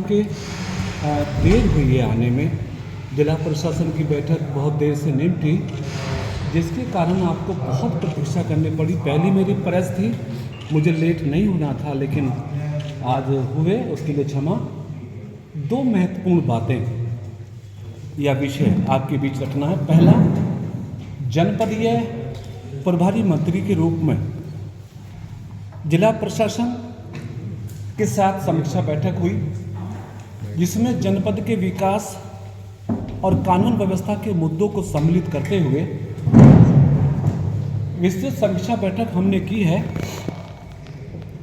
के देर हुई है आने में। जिला प्रशासन की बैठक बहुत देर से निपटी, जिसके कारण आपको बहुत प्रतीक्षा करनी पड़ी। पहली मेरी प्रेस थी, मुझे लेट नहीं होना था, लेकिन आज हुए, उसके लिए क्षमा। दो महत्वपूर्ण बातें या विषय आपके बीच रखना है। पहला, जनपदीय प्रभारी मंत्री के रूप में जिला प्रशासन के साथ समीक्षा बैठक हुई, जिसमें जनपद के विकास और कानून व्यवस्था के मुद्दों को सम्मिलित करते हुए विस्तृत समीक्षा बैठक हमने की है।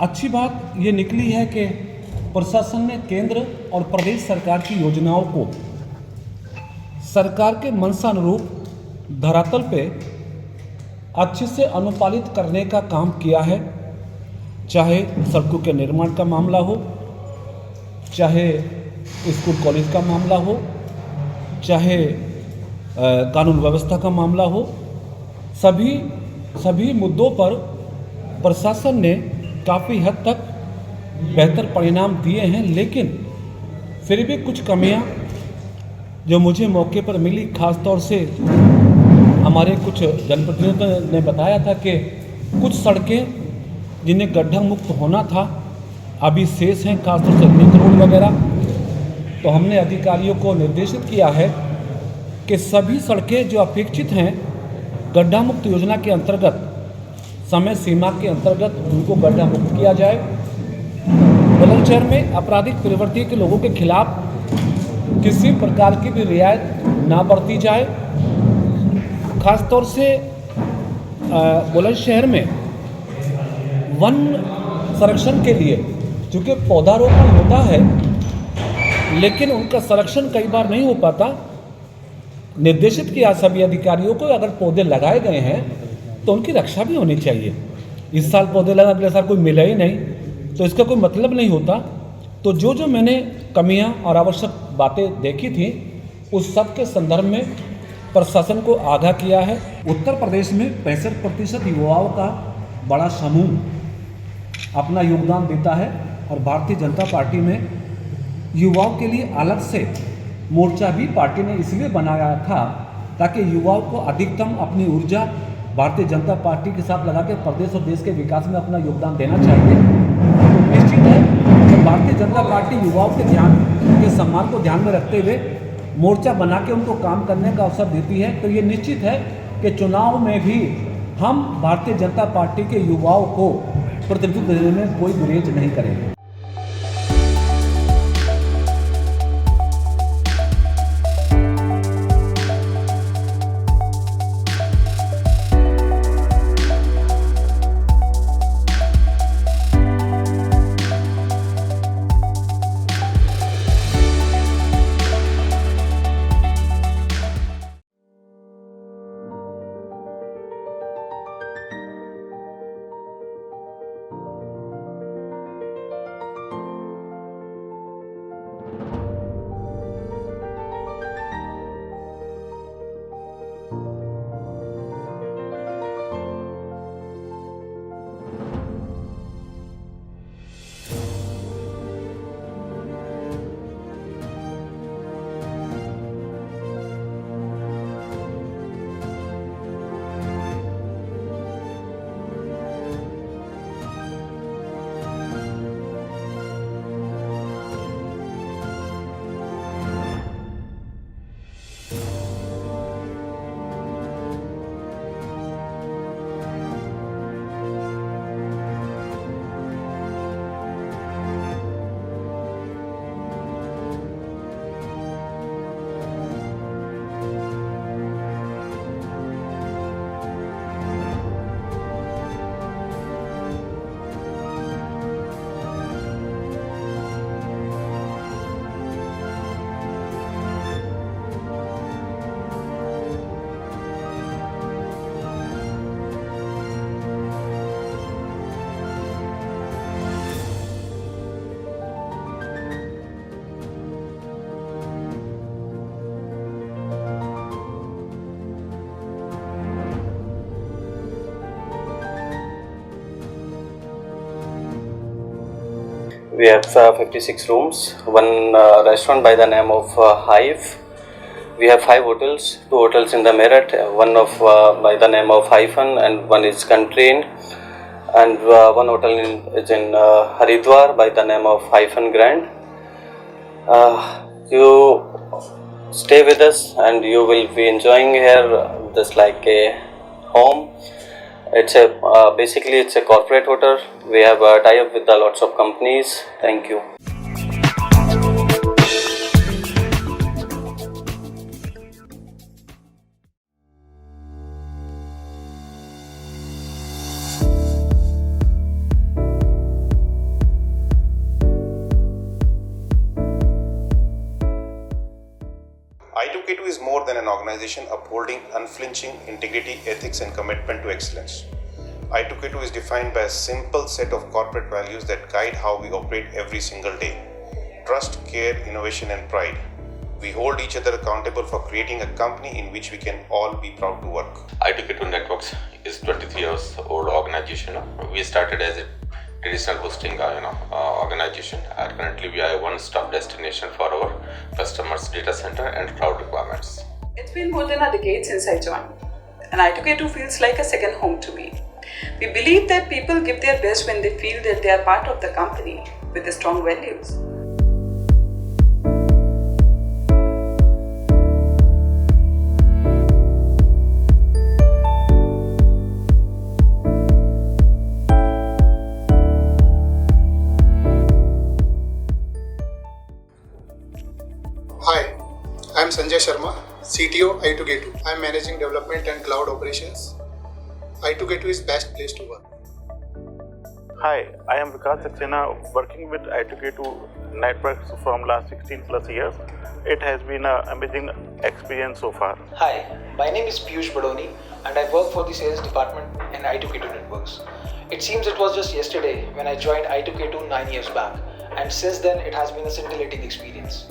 अच्छी बात ये निकली है कि प्रशासन ने केंद्र और प्रदेश सरकार की योजनाओं को सरकार के मंशानुरूप धरातल पे अच्छे से अनुपालित करने का काम किया है। चाहे सड़कों के निर्माण का मामला हो, चाहे स्कूल कॉलेज का मामला हो, चाहे कानून व्यवस्था का मामला हो, सभी मुद्दों पर प्रशासन ने काफ़ी हद तक बेहतर परिणाम दिए हैं। लेकिन फिर भी कुछ कमियां जो मुझे मौके पर मिली, खासतौर से हमारे कुछ जनप्रतिनिधियों ने बताया था कि कुछ सड़कें जिन्हें गड्ढा मुक्त होना था अभी शेष हैं, खासतौर से लिंक रोड वगैरह। तो हमने अधिकारियों को निर्देशित किया है कि सभी सड़कें जो अपेक्षित हैं गड्ढा मुक्त योजना के अंतर्गत, समय सीमा के अंतर्गत उनको गड्ढा मुक्त किया जाए। बुलंदशहर में आपराधिक प्रवृत्ति के लोगों के खिलाफ किसी प्रकार की भी रियायत ना बरती जाए। खासतौर से बुलंदशहर में वन संरक्षण के लिए, चूँकि पौधारोपण होता है लेकिन उनका संरक्षण कई बार नहीं हो पाता, निर्देशित किया सभी अधिकारियों को अगर पौधे लगाए गए हैं तो उनकी रक्षा भी होनी चाहिए। इस साल पौधे लगा, अगले साल कोई मिला ही नहीं तो इसका कोई मतलब नहीं होता। तो जो मैंने कमियां और आवश्यक बातें देखी थी उस सब के संदर्भ में प्रशासन को आगाह किया है। उत्तर प्रदेश में 65% युवाओं का बड़ा समूह अपना योगदान देता है और भारतीय जनता पार्टी में युवाओं के लिए अलग से मोर्चा भी पार्टी ने इसलिए बनाया था ताकि युवाओं को अधिकतम अपनी ऊर्जा भारतीय जनता पार्टी के साथ लगा के प्रदेश और देश के विकास में अपना योगदान देना चाहिए। तो निश्चित है कि भारतीय जनता पार्टी युवाओं के सम्मान को ध्यान में रखते हुए मोर्चा बना के उनको काम करने का अवसर देती है। तो ये निश्चित है कि चुनाव में भी हम भारतीय जनता पार्टी के युवाओं को प्रतिनिधित्व देने में कोई गुरेज नहीं करेंगे। We have 56 rooms, one restaurant by the name of Hive. We have 5 hotels, 2 hotels in the Meerut, one of by the name of Hyphen and one is Country Inn, and one hotel is in Haridwar by the name of Hyphen Grand. You stay with us and you will be enjoying here just like a home. It's a basically it's a corporate hotel. We have a tie-up with lots of companies. Thank you. I2K2 is more than an organization upholding unflinching integrity, ethics and commitment to excellence. I2K2 is defined by a simple set of corporate values that guide how we operate every single day. Trust, care, innovation and pride. We hold each other accountable for creating a company in which we can all be proud to work. I2K2 Networks is 23 years old organization. We started as a traditional hosting organization, and currently we are a one-stop destination for our customers' data center and cloud requirements. It's been more than a decade since I joined, and I2K2 feels like a second home to me. We believe that people give their best when they feel that they are part of the company with the strong values. Hi, I am Sanjay Sharma, CTO I2K2. I am managing development and cloud operations. I2K2 is best place to work. Hi, I am Vikas Saxena, working with I2K2 Networks from last 16 plus years. It has been an amazing experience so far. Hi, my name is Piyush Badoni and I work for the sales department in I2K2 Networks. It seems it was just yesterday when I joined I2K2 9 years back, and since then it has been a scintillating experience.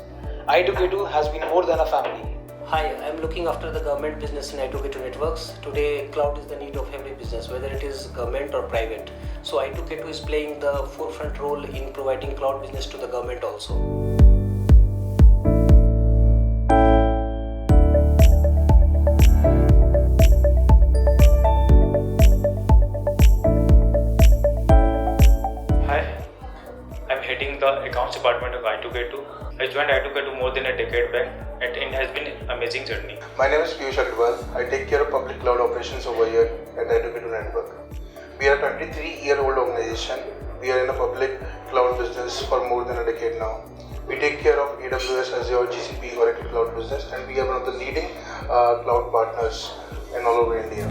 I2K2 has been more than a family. Hi, I am looking after the government business in I2K2 Networks. Today, cloud is the need of every business, whether it is government or private. So I2K2 is playing the forefront role in providing cloud business to the government also. Hi, I'm heading the accounts department of I2K2. I joined I2K2 more than a decade back, and it has been an amazing journey. My name is Piyush Agarwal. I take care of public cloud operations over here at I2K2 Network. We are a 23-year-old organization. We are in a public cloud business for more than a decade now. We take care of AWS, Azure, GCP, Oracle cloud business, and we are one of the leading cloud partners in all over India.